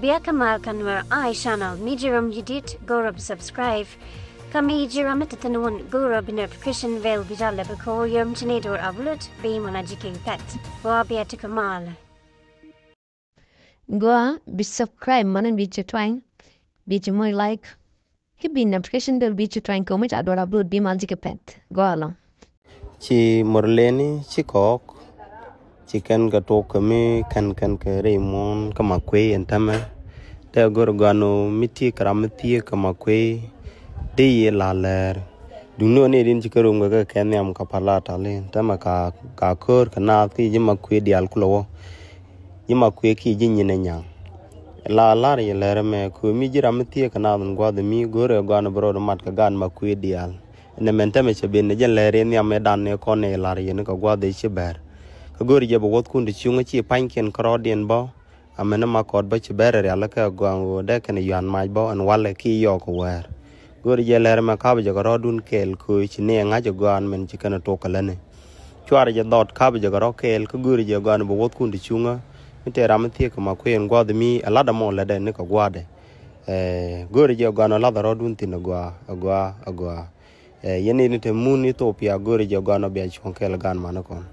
Rabia Kamal Kanwar I channel Mijiram Yudit Gorab subscribe. Kami Jiram Tatanun Gorab notification veil Bijala Bako Yum Chinador Avlut Beamonajiki Pet. Wabia to Kamal. Goa be subscribe manan be twine. Be more like. He be notification del be twine comment adora blood be magic pet. Go along. Chi morleni chi kok. Chicken gato kami kan Raymond kamakwe and tama te gorgano miti karamiti kamakwe de la ler du no ne din chikarum ga kenyam kapalata le tama ka kor kana ti jimakwe di alkulo jimakwe ki jinyine nyang la ye ler me ko mi jiramiti kana ngwa de mi gore gano bro mat ka gan makwe dial ne mentame chebe ne jen ler ni amedan ne kone la ye ne ka gwa de chiber Gori jabo wat kundi chunga chi panken krodian bo amena makod ba chibere ala ka gwango de kan yan maj bo an wale ki yo ko wer gori jeler ma ka ba rodun kel ko chi ne nga jo gwan men chi kana to kalane chwar je dot ka ba ro kel ko gori je gwan bo wat kundi chunga mite ram tie ko makwen gwad mi ala da mo le de ne ko gwade gori je gwan ala da rodun tin agwa yene ni te mun Ethiopia gori je gwan be chon kel gan manakon